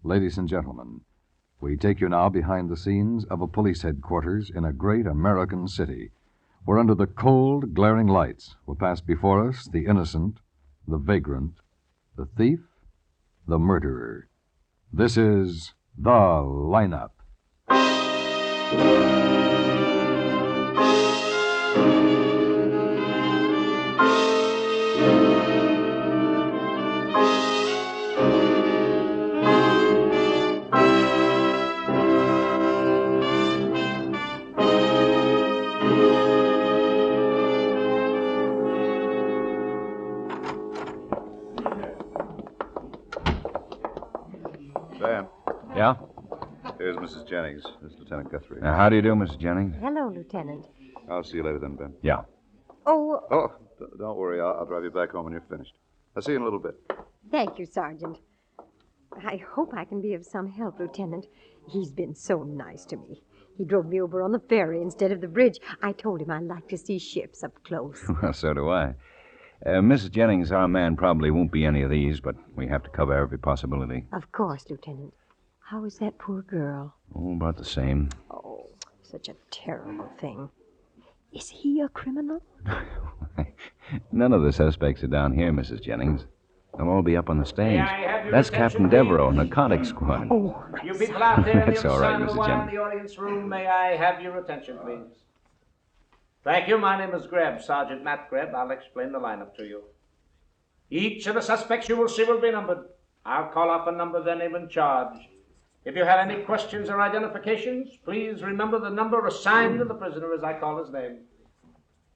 Ladies and gentlemen, we take you now behind the scenes of a police headquarters in a great American city, where under the cold, glaring lights will pass before us the innocent, the vagrant, the thief, the murderer. This is The Lineup. Sam. Yeah? Here's Mrs. Jennings. This is Lieutenant Guthrie. How do you do, Mrs. Jennings? Hello, Lieutenant. I'll see you later then, Ben. Yeah. Oh, Oh, don't worry. I'll drive you back home when you're finished. I'll see you in a little bit. thank you, Sergeant. I hope I can be of some help, Lieutenant. He's been so nice to me. He drove me over on the ferry instead of the bridge. I told him I like to see ships up close. Well, so do I. Mrs. Jennings, our man probably won't be any of these, but we have to cover every possibility. Of course, Lieutenant. How is that poor girl? Oh, about the same. Oh, such a terrible thing. Is he a criminal? None of the suspects are down here, Mrs. Jennings. They'll all be up on the stage. May I have your That's attention, Captain Devereaux, please? narcotics squad. Oh, You people out there on the That's other all right, side of the Mrs. wire in Jennings. the audience room, may I have your attention, please? Thank you. My name is Greb, Sergeant Matt Greb. I'll explain the lineup to you. Each of the suspects you will see will be numbered. I'll call off a number, their name and charge. If you have any questions or identifications, please remember the number assigned to the prisoner as I call his name.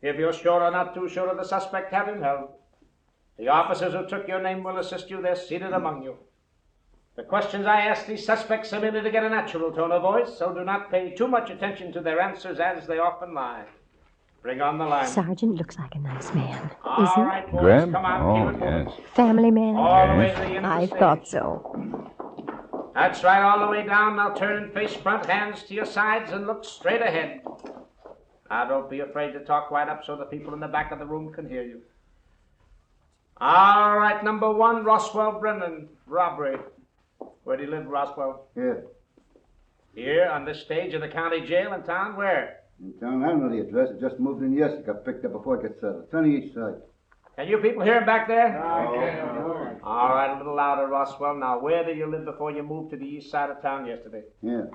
If you're sure or not too sure of the suspect, have him held. The officers who took your name will assist you. They're seated among you. The questions I ask these suspects are merely to get a natural tone of voice, so do not pay too much attention to their answers as they often lie. Bring on the line. Sergeant looks like a nice man. All Is he? right, boys, Greb? come on, Oh, keep it moving. yes. Family man? All the way Yes. to the end of I the stage. thought so. That's right, all the way down. Now turn and face front, hands to your sides, and look straight ahead. Now don't be afraid to talk right up so the people in the back of the room can hear you. All right, number one, Roswell Brennan, robbery. Where do you live, Roswell? Here. Here, on this stage of the county jail in town? Where? In town, I don't know the address. I just moved in yesterday. Got picked up before it gets settled. 20 each side. Can you people hear him back there? All right, a little louder, Roswell. Now, where did you live before you moved to the east side of town yesterday? Here.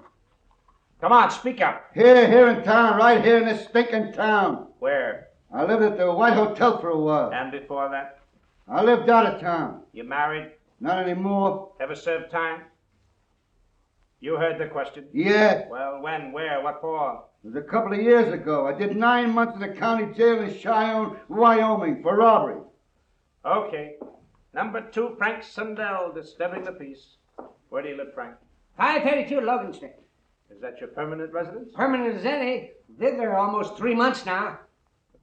Come on, speak up. Here in town. Right here in this stinking town. Where? I lived at the White Hotel for a while. And before that? I lived out of town. You married? Not anymore. Ever served time? You heard the question. Yeah. Well, when, where, what for? It was a couple of years ago. I did 9 months in the county jail in Cheyenne, Wyoming, for robbery. Okay. Number two, Frank Sundell, disturbing the peace. Where do you live, Frank? 532 Logan Street. Is that your permanent residence? Permanent as any. Lived there almost 3 months now.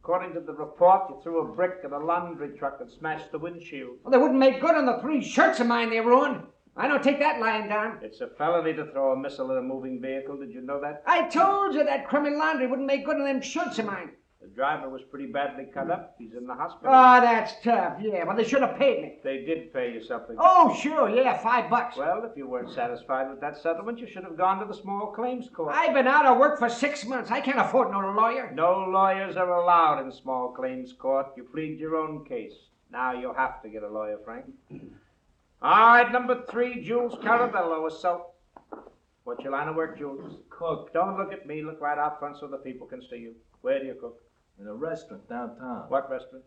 According to the report, you threw a brick at a laundry truck and smashed the windshield. Well, they wouldn't make good on the 3 shirts of mine they ruined. I don't take that lying down. It's a felony to throw a missile at a moving vehicle. Did you know that? I told you that crummy laundry wouldn't make good on them shirts of mine. The driver was pretty badly cut up. He's in the hospital. Oh, that's tough. Yeah, well, they should have paid me. They did pay you something. Oh, sure, yeah, $5. Well, if you weren't satisfied with that settlement, you should have gone to the small claims court. I've been out of work for 6 months. I can't afford no lawyer. No lawyers are allowed in small claims court. You plead your own case. Now you'll have to get a lawyer, Frank. All right, number three, Jules Carabello, assault. What's your line of work, Jules? Cook. Don't look at me. Look right out front so the people can see you. Where do you cook? In a restaurant downtown. What restaurant?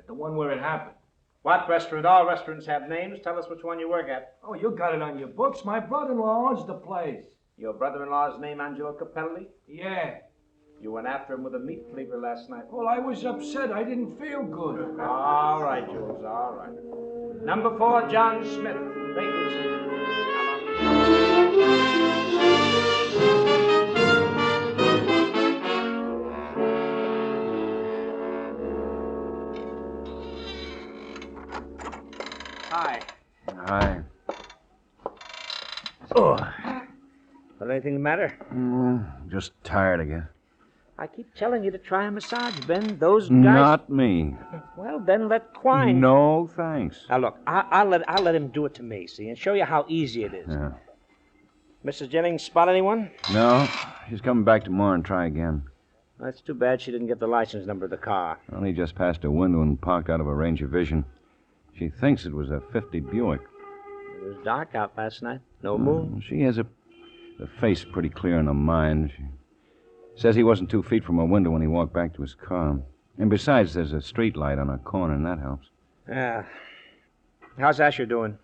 The one where it happened. What restaurant? All restaurants have names. Tell us which one you work at. Oh, you got it on your books. My brother-in-law owns the place. Your brother-in-law's name, Angelo Capelli? Yeah. You went after him with a meat cleaver last night. Well, I was upset. I didn't feel good. All right, Jules, all right. Number four, John Smith, vacancy. Hi. Hi. Oh. Well, anything the matter? Just tired again. I keep telling you to try a massage, Ben. Those guys... Not me. Well, then let Quine... No, thanks. Now, look, I'll let him do it to me, see, and show you how easy it is. Yeah. Mrs. Jennings spot anyone? No, she's coming back tomorrow and try again. That's too bad she didn't get the license number of the car. Only just passed a window and parked out of her range of vision. She thinks it was a 50 Buick. It was dark out last night. No moon. She has the face pretty clear in her mind. She says he wasn't 2 feet from her window when he walked back to his car. And besides, there's a street light on her corner, and that helps. Yeah. How's Asher doing?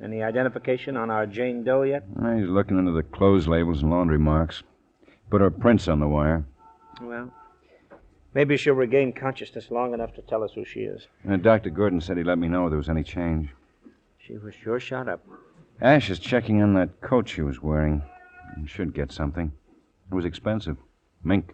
Any identification on our Jane Doe yet? He's looking into the clothes labels and laundry marks. Put her prints on the wire. Well, maybe she'll regain consciousness long enough to tell us who she is. Dr. Gordon said he'd let me know if there was any change. She was sure shot up. Ash is checking on that coat she was wearing. He should get something. It was expensive. Mink.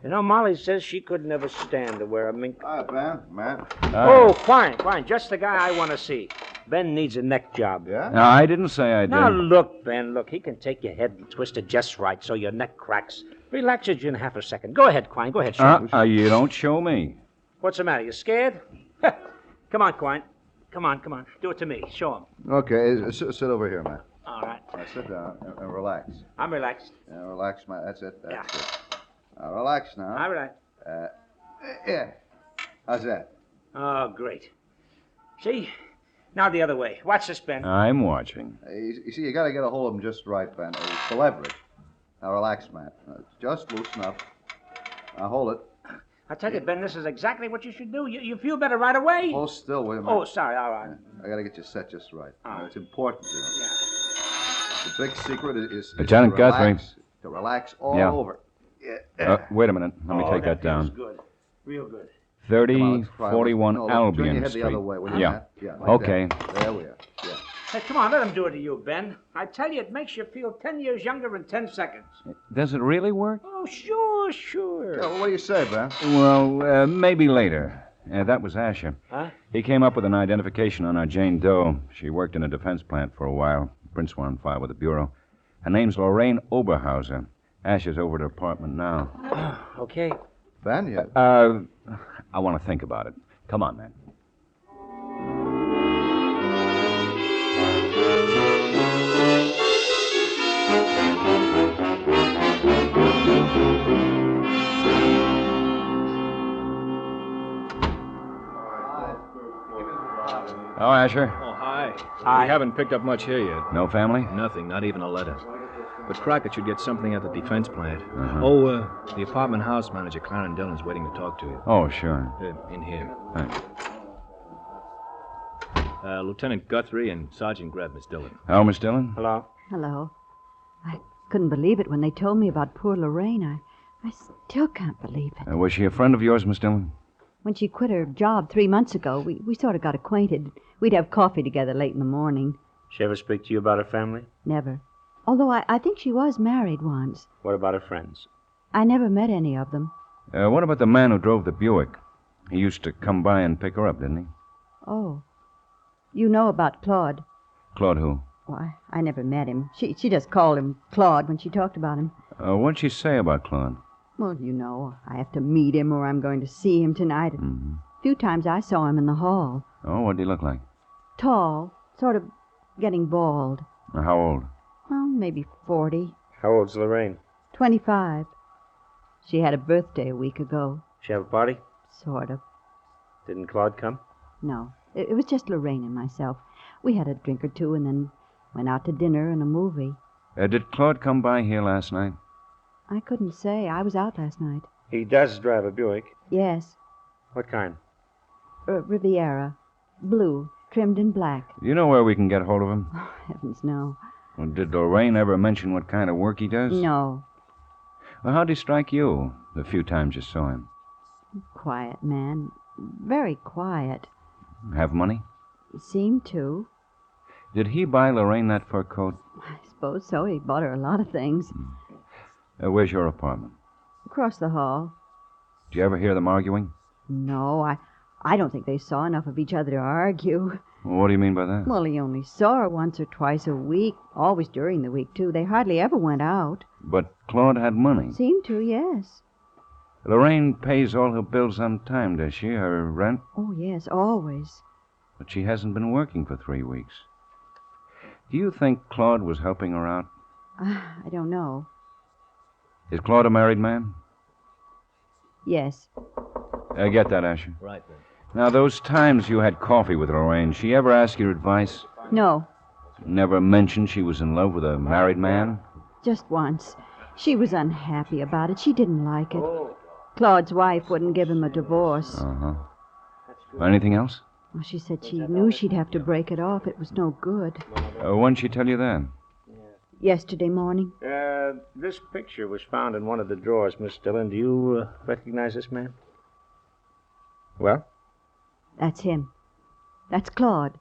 You know, Molly says she could never stand to wear a mink. Hi, Ben. Matt. Oh, fine. Just the guy I want to see. Ben needs a neck job. Yeah? No, I didn't say I did. Now, look, Ben, look. He can take your head and twist it just right so your neck cracks. Relaxes you in half a second. Go ahead, Quine. Go ahead, show him. You don't show me. What's the matter? You scared? Come on, Quine. Come on. Do it to me. Show him. Okay, sit over here, Matt. All right. Now, sit down and relax. I'm relaxed. Yeah, relax, Matt. That's it. That's Yeah. it. Now, relax now. I'm relaxed. Yeah. How's that? Oh, great. See? Now the other way. Watch this, Ben. I'm watching. You see, you got to get a hold of him just right, Ben. It's the leverage. Now, relax, Matt. Just loosen up. Now, hold it. I tell you, Ben, this is exactly what you should do. You feel better right away. Hold still, wait a minute. Oh, sorry. All right. I got to get you set just right. All right. It's important, you know. Yeah. The big secret is Lieutenant to relax, Guthrie. To relax all Yeah. over. Yeah. Wait a minute. Let me take that feels down. good. Real good. 3041 Turn your Albion head Street. the other way, will you, Yeah. Matt? Yeah. Like Okay. that. There we are. Yeah. Hey, come on, let him do it to you, Ben. I tell you, it makes you feel 10 years younger in 10 seconds. Does it really work? Oh, sure. Yeah, well, what do you say, Ben? Well, maybe later. That was Asher. Huh? He came up with an identification on our Jane Doe. She worked in a defense plant for a while. Prints were on file with the Bureau. Her name's Lorraine Oberhauser. Asher's over at her apartment now. Okay. Ben, you... I want to think about it. Come on, man. Oh, Asher. Oh, hi. Hi. We haven't picked up much here yet. No family? Nothing, not even a letter. But Crockett should get something at the defense plant. Uh-huh. The apartment house manager, Clarence Dillon's waiting to talk to you. Oh, sure. In here. Thanks. Lieutenant Guthrie and Sergeant Greb, Miss Dillon. Oh, Miss Dillon? Hello? Hello. I couldn't believe it when they told me about poor Lorraine. I still can't believe it. Was she a friend of yours, Miss Dillon? When she quit her job 3 months ago, we sort of got acquainted. We'd have coffee together late in the morning. She ever speak to you about her family? Never. Although I think she was married once. What about her friends? I never met any of them. What about the man who drove the Buick? He used to come by and pick her up, didn't he? Oh. You know about Claude. Claude who? Well, I never met him. She just called him Claude when she talked about him. What'd she say about Claude? Well, you know, I have to meet him or I'm going to see him tonight. Mm-hmm. A few times I saw him in the hall. Oh, what'd he look like? Tall, sort of getting bald. How old? Well, maybe 40. How old's Lorraine? 25. She had a birthday a week ago. She have a party? Sort of. Didn't Claude come? No. It was just Lorraine and myself. We had a drink or two and then went out to dinner and a movie. Did Claude come by here last night? I couldn't say. I was out last night. He does drive a Buick. Yes. What kind? Riviera. Blue. Trimmed in black. You know where we can get hold of him? Oh, heavens, no. Well, did Lorraine ever mention what kind of work he does? No. Well, how'd he strike you the few times you saw him? Quiet man. Very quiet. Have money? Seemed to. Did he buy Lorraine that fur coat? I suppose so. He bought her a lot of things. Where's your apartment? Across the hall. Did you ever hear them arguing? No, I don't think they saw enough of each other to argue. What do you mean by that? Well, he only saw her once or twice a week. Always during the week, too. They hardly ever went out. But Claude had money. Seemed to, yes. Lorraine pays all her bills on time, does she? Her rent? Oh, yes, always. But she hasn't been working for 3 weeks. Do you think Claude was helping her out? I don't know. Is Claude a married man? Yes. Get that, Asher. Right, then. Now, those times you had coffee with Lorraine, she ever ask your advice? No, Never mentioned she was in love with a married man? just once. She was unhappy about it. She didn't like it. Claude's wife wouldn't give him a divorce. Uh-huh. Anything else? Well, she said she knew she'd have to break it off. It was no good. When'd she tell you that? Yesterday morning. This picture was found in one of the drawers, Miss Dillon. Do you recognize this man? Well? That's him. That's Claude.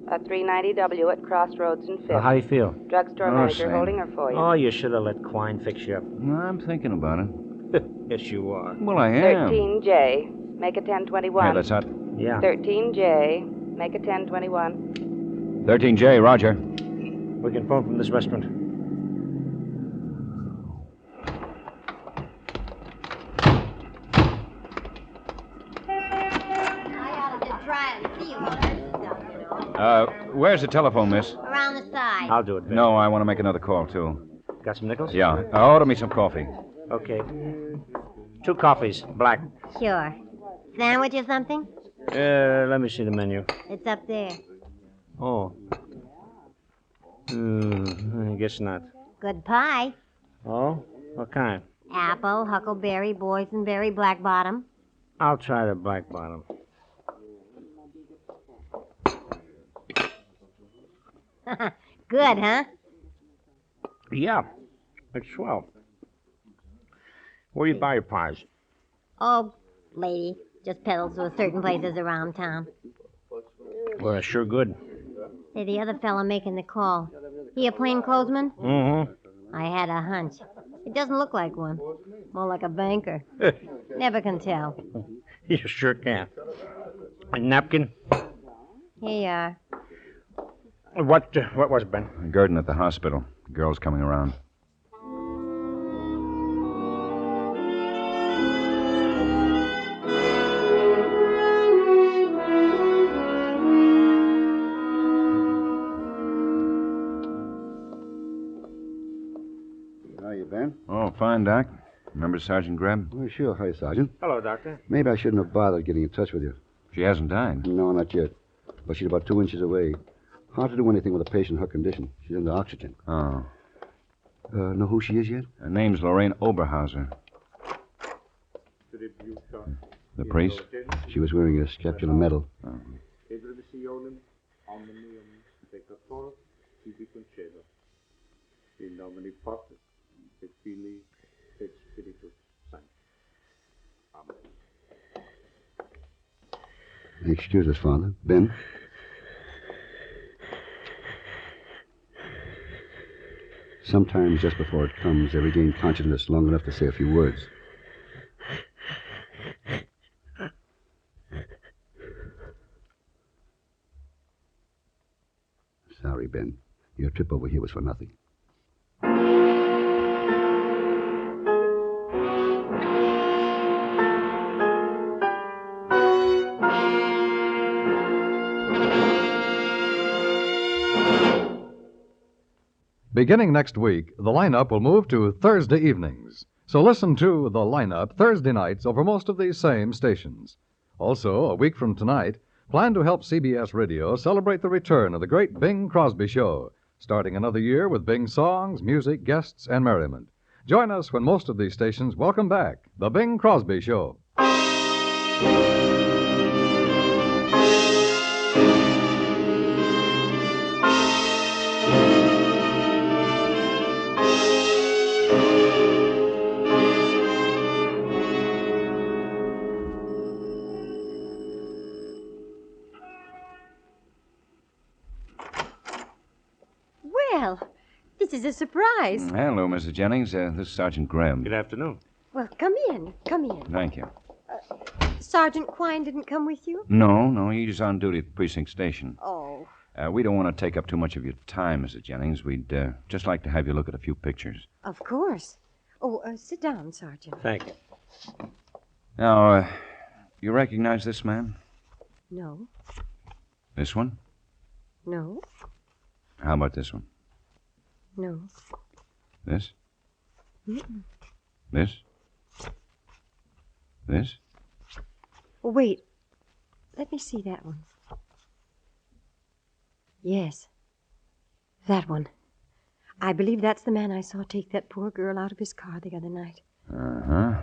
A 390W at Crossroads and Fifth. How do you feel? Drugstore manager Sam. holding her for you. Oh, you should have let Quine fix you up. No, I'm thinking about it. Yes, you are. Well, I am. 13J. Make a 1021. Yeah, that's hot. Yeah. 13J. Make a 1021. 13J, Roger. We can phone from this restaurant. Where's the telephone, miss? Around the side. I'll do it, Ben. No, I want to make another call, too. Got some nickels? Yeah. Order me some coffee. Okay. 2 coffees, black. Sure. Sandwich or something? Let me see the menu. It's up there. Oh. I guess not. Good pie. Oh? What kind? Apple, huckleberry, boysenberry, black bottom. I'll try the black bottom. Good, huh? Yeah. It's swell. Where do you buy your pies? Oh, lady. Just peddles to certain places around town. Well, that's sure good. Say, the other fella making the call. He a plainclothesman? Mm-hmm. I had a hunch. It doesn't look like one. More like a banker. Never can tell. You sure can. A napkin? Here you are. What was it, Ben? Gurdon at the hospital. The girl's coming around. How are you, Ben? Oh, fine, Doc. Remember Sergeant Greb? Oh, sure. Hi, Sergeant. Hello, Doctor. Maybe I shouldn't have bothered getting in touch with you. She hasn't died. No, not yet. But she's about 2 inches away. Hard to do anything with a patient in her condition. She's under oxygen. Oh. Know who she is yet? Her name's Lorraine Oberhauser. The priest? She was wearing a scapular medal. Oh. Excuse us, Father. Ben? Sometimes just before it comes, they regain consciousness long enough to say a few words. Sorry, Ben. Your trip over here was for nothing. Beginning next week, the lineup will move to Thursday evenings. So listen to the lineup Thursday nights over most of these same stations. Also, a week from tonight, plan to help CBS Radio celebrate the return of the great Bing Crosby Show, starting another year with Bing songs, music, guests, and merriment. Join us when most of these stations welcome back the Bing Crosby Show. Well, this is a surprise. Hello, Mrs. Jennings. This is Sergeant Graham. Good afternoon. Well, come in. Come in. Thank you. Sergeant Quine didn't come with you? No, he's on duty at the precinct station. Oh. We don't want to take up too much of your time, Mrs. Jennings. We'd just like to have you look at a few pictures. Of course. Oh, sit down, Sergeant. Thank you. Now, you recognize this man? No. This one? No. How about this one? No. This? Mm-mm. This? This? Oh, wait. Let me see that one. Yes. That one. I believe that's the man I saw take that poor girl out of his car the other night. Uh-huh.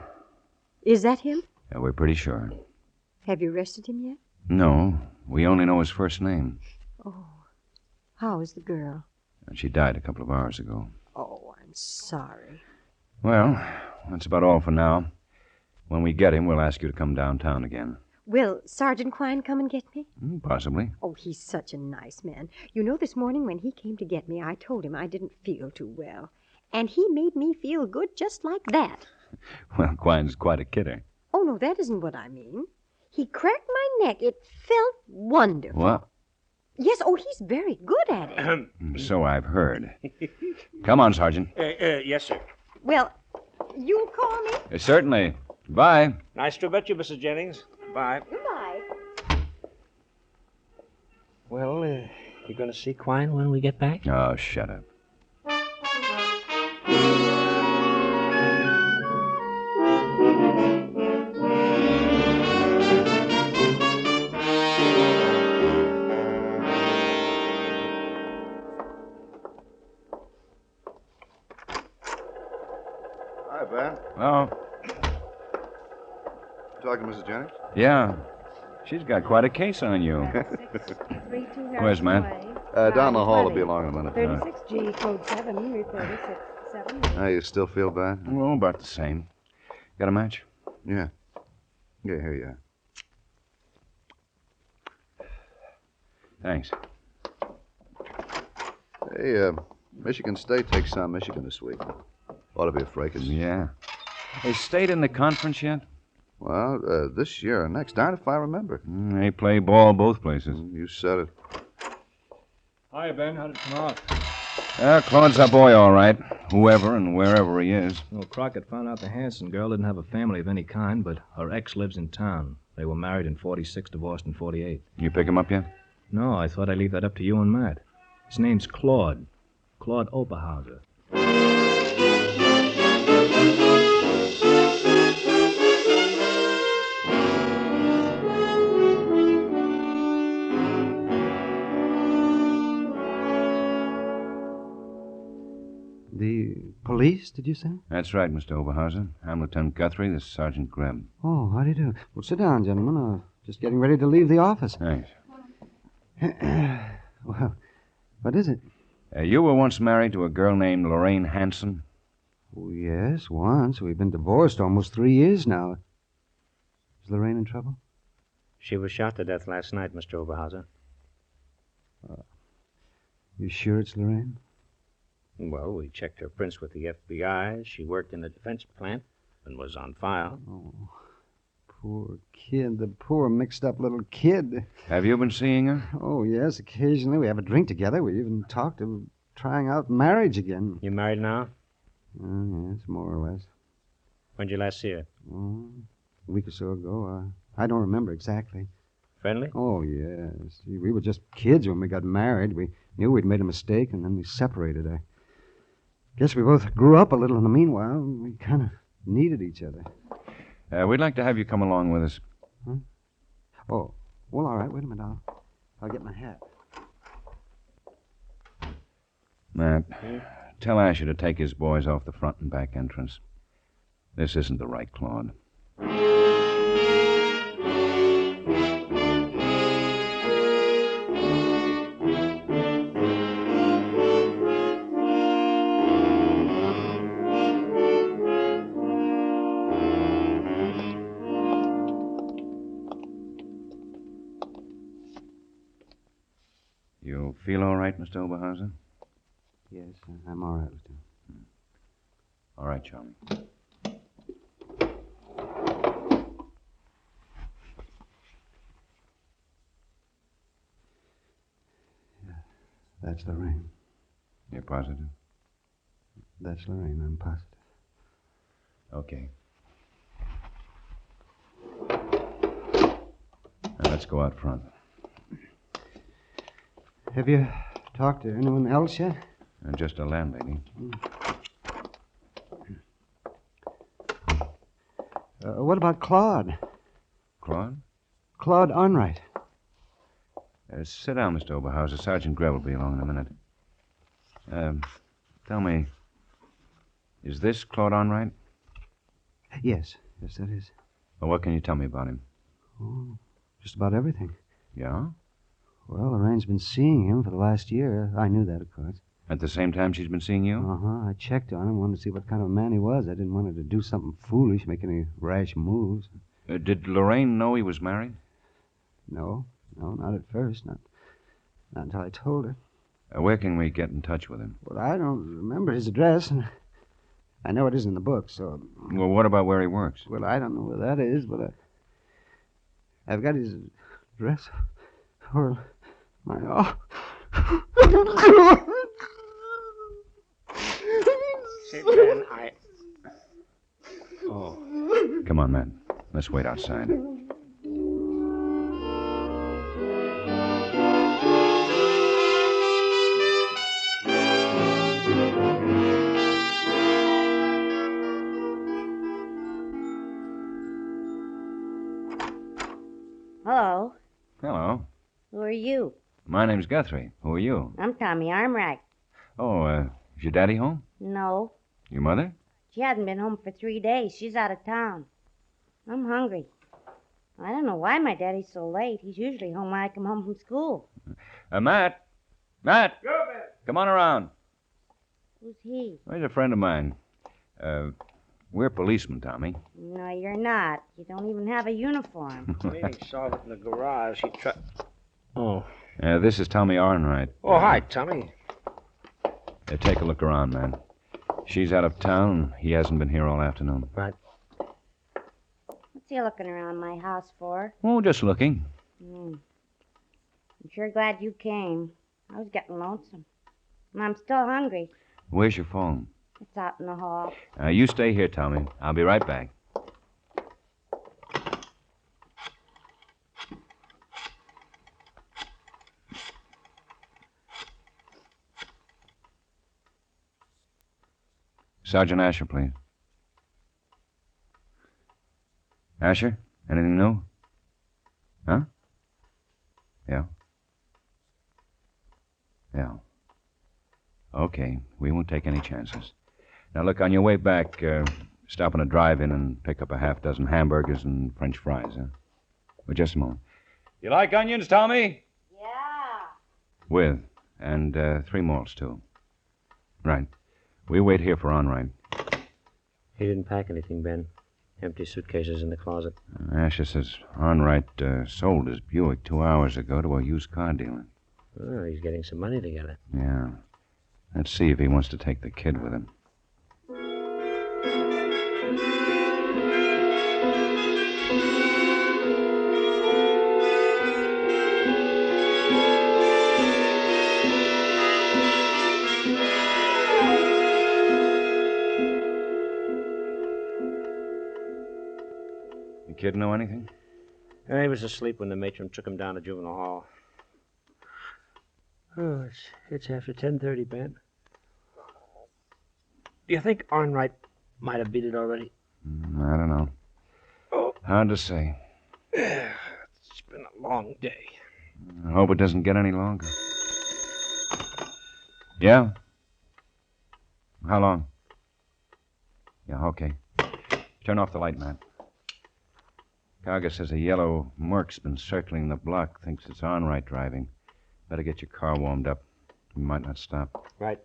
Is that him? Yeah, we're pretty sure. Have you arrested him yet? No, we only know his first name. Oh. How is the girl? And she died a couple of hours ago. Oh, I'm sorry. Well, that's about all for now. When we get him, we'll ask you to come downtown again. Will Sergeant Quine come and get me? Possibly. Oh, he's such a nice man. You know, this morning when he came to get me, I told him I didn't feel too well. And he made me feel good just like that. Well, Quine's quite a kidder. Oh, no, that isn't what I mean. He cracked my neck. It felt wonderful. What? Yes, oh, he's very good at it. So I've heard. Come on, Sergeant. Yes, sir. Well, you'll call me? Certainly. Bye. Nice to meet you, Mrs. Jennings. Bye. Goodbye. Well, you going to see Quine when we get back? Oh, shut up. Hi, Ben. Oh, Talking to Mrs. Jennings? yeah. She's got quite a case on you. Where's Matt? Down the hall. Will be along in a minute. 36G, code 7, report 7. Hey, you still feel bad? Oh, about the same. Got a match? Yeah. Yeah, here you are. Thanks. Hey, Michigan State takes some Michigan this week. Ought to be a fracas. Yeah. They stayed in the conference yet? Well, this year or next. Darn if I remember. They play ball both places. You said it. Hi, Ben. How did it come out? Claude's our boy, all right. Whoever and wherever he is. Well, Crockett found out the Hanson girl didn't have a family of any kind, but her ex lives in town. They were married in 46, divorced in 48. You pick him up yet? No, I thought I'd leave that up to you and Matt. His name's Claude. Claude Oberhauser. The police, did you say? That's right, Mr. Oberhauser. I'm Lieutenant Guthrie. This is Sergeant Greb. Oh, how do you do? Well, sit down, gentlemen. Just getting ready to leave the office. Thanks. Well, what is it? You were once married to a girl named Lorraine Hanson? Oh, yes, once. We've been divorced almost 3 years now. Is Lorraine in trouble? She was shot to death last night, Mr. Oberhauser. You sure it's Lorraine? Well, we checked her prints with the FBI. She worked in the defense plant and was on file. Oh, poor kid. The poor mixed-up little kid. Have you been seeing her? Oh, yes, occasionally. We have a drink together. We even talked of trying out marriage again. You married now? Yes, more or less. When'd you last see her? Oh, a week or so ago. I don't remember exactly. Friendly? Oh, yes. See, we were just kids when we got married. We knew we'd made a mistake, and then we separated. I guess we both grew up a little in the meanwhile. We kind of needed each other. We'd like to have you come along with us. Huh? Oh, well, all right. Wait a minute. I'll get my hat. Matt, tell Asher to take his boys off the front and back entrance. This isn't the right Claude. You feel all right, Mr. Oberhauser? Yes, I'm all right, Lieutenant. All right, Charlie. That's Lorraine. You're positive? That's Lorraine, I'm positive. Okay. Now, let's go out front. Have you talked to anyone else yet? And just a landlady. What about Claude? Claude? Claude Onright. Sit down, Mr. Oberhauser. Sergeant Greb will be along in a minute. Tell me, is this Claude Onright? Yes, that is. Well, what can you tell me about him? Oh, just about everything. Yeah? Well, Lorraine's been seeing him for the last year. I knew that, of course. At the same time she's been seeing you? Uh-huh. I checked on him, wanted to see what kind of a man he was. I didn't want her to do something foolish, make any rash moves. Did Lorraine know he was married? No, not at first. Not until I told her. Where can we get in touch with him? Well, I don't remember his address, and I know it isn't in the book, so... Well, what about where he works? Well, I don't know where that is, but I've got his address for my... Say, Ben, Oh. Come on, man. Let's wait outside. Hello. Hello. Who are you? My name's Guthrie. Who are you? I'm Tommy Armrack. Oh, is your daddy home? No. Your mother? She hasn't been home for 3 days. She's out of town. I'm hungry. I don't know why my daddy's so late. He's usually home when I come home from school. Matt! Matt! Go, Ben. Come on around. Who's he? Well, he's a friend of mine. We're policemen, Tommy. No, you're not. You don't even have a uniform. Maybe saw it in the garage. He tried... Oh. This is Tommy Arnwright. Oh, hi, Tommy. Take a look around, man. She's out of town. He hasn't been here all afternoon. Right. What's he looking around my house for? Oh, just looking. I'm sure glad you came. I was getting lonesome. And I'm still hungry. Where's your phone? It's out in the hall. You stay here, Tommy. I'll be right back. Sergeant Asher, please. Asher, anything new? Huh? Yeah. Yeah. Okay, we won't take any chances. Now, look, on your way back, stop in a drive-in and pick up a half-dozen hamburgers and French fries, huh? Well, just a moment. You like onions, Tommy? Yeah. With. And 3 malts, too. Right. We wait here for Onright. He didn't pack anything, Ben. Empty suitcases in the closet. Asher says Onright sold his Buick 2 hours ago to a used car dealer. Oh, he's getting some money together. Yeah. Let's see if he wants to take the kid with him. The kid know anything? He was asleep when the matron took him down to juvenile hall. Oh, it's after 10:30, Ben. Do you think Arnwright might have beat it already? I don't know. Oh. Hard to say. It's been a long day. I hope it doesn't get any longer. Yeah? How long? Yeah, okay. Turn off the light, man. Carga says a yellow Merc's been circling the block. Thinks it's Onright driving. Better get your car warmed up. We might not stop. Right.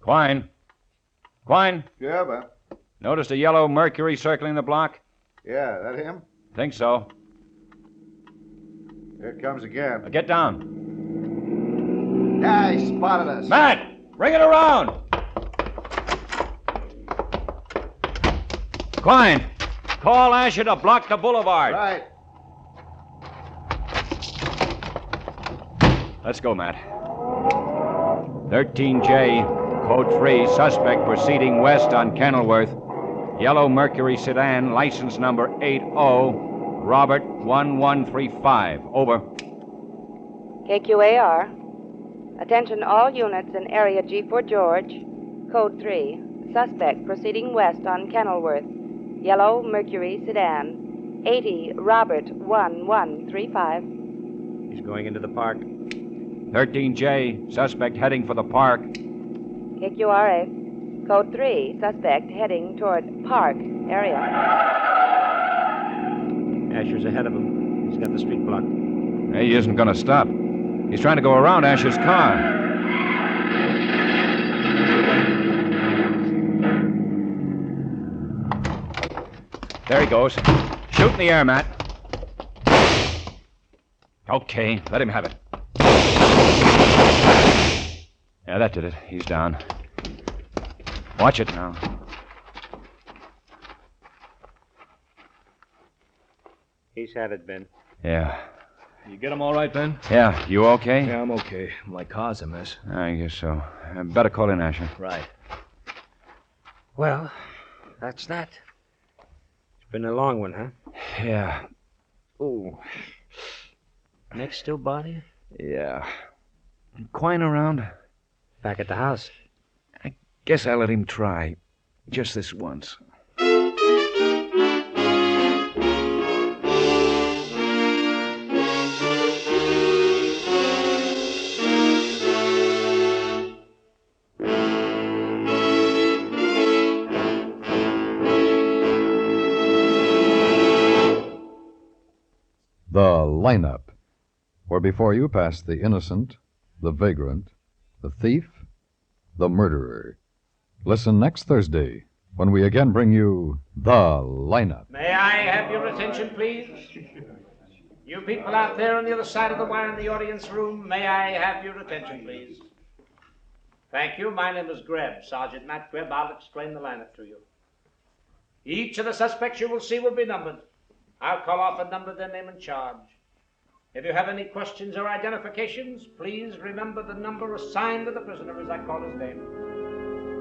Quine. Quine. Yeah, but... Noticed a yellow Mercury circling the block? Yeah, that him? Think so. Here it comes again. Get down. Yeah, he spotted us. Matt, bring it around. Quine, call Asher to block the boulevard. Right. Let's go, Matt. 13J, code 3, suspect proceeding west on Kenilworth. Yellow Mercury sedan, license number 80, Robert 1135. Over. KQAR. Attention all units in area G4 George. Code 3. Suspect proceeding west on Kenilworth. Yellow Mercury sedan. 80 Robert 1135. He's going into the park. 13J, suspect heading for the park. KQRA. Code 3. Suspect heading toward park area. Asher's ahead of him. He's got the street blocked. He isn't going to stop. He's trying to go around Asher's car. There he goes. Shoot in the air, Matt. Okay, let him have it. Yeah, that did it. He's down. Watch it now. He's had it, Ben. Yeah. You get him all right, Ben? Yeah, you okay? Yeah, I'm okay. My car's a mess. I guess so. Better call in Asher. Right. Well, that's that. It's been a long one, huh? Yeah. Oh. Neck still bothering you? Yeah. Quine around? Back at the house. I guess I'll let him try. Just this once. The lineup, where before you pass the innocent, the vagrant, the thief, the murderer. Listen next Thursday when we again bring you the lineup. May I have your attention, please? You people out there on the other side of the wire in the audience room, may I have your attention, please? Thank you. My name is Greb, Sergeant Matt Greb. I'll explain the lineup to you. Each of the suspects you will see will be numbered. I'll call off a number, their name and charge. If you have any questions or identifications, please remember the number assigned to the prisoner as I call his name.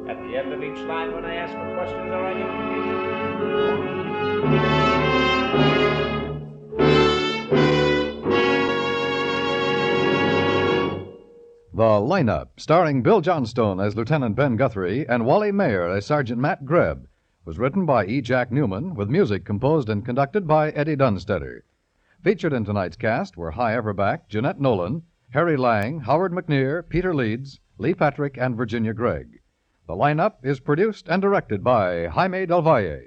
At the end of each line, when I ask for questions or identifications. The lineup, starring Bill Johnstone as Lieutenant Ben Guthrie and Wally Mayer as Sergeant Matt Greb, was written by E. Jack Newman, with music composed and conducted by Eddie Dunstetter. Featured in tonight's cast were Hy Everback, Jeanette Nolan, Harry Lang, Howard McNear, Peter Leeds, Lee Patrick, and Virginia Gregg. The lineup is produced and directed by Jaime Del Valle.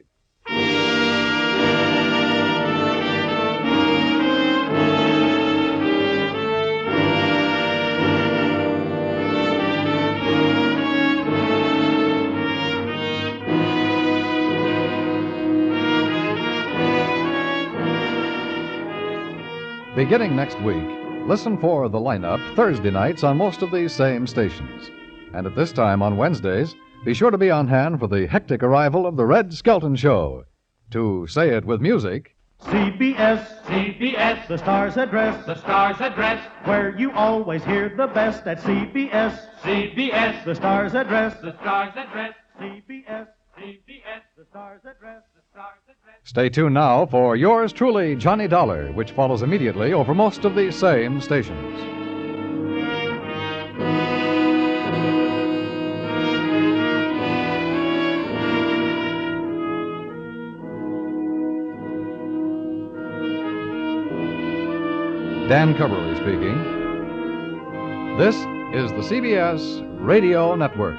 Beginning next week, listen for the lineup Thursday nights on most of these same stations. And at this time on Wednesdays, be sure to be on hand for the hectic arrival of the Red Skelton Show. To say it with music, CBS, CBS, the star's address, the star's address, where you always hear the best at CBS, CBS, the star's address, the star's address, CBS, CBS, the star's address, the star's address. Stay tuned now for yours truly, Johnny Dollar, which follows immediately over most of these same stations. Dan Coverly speaking. This is the CBS Radio Network.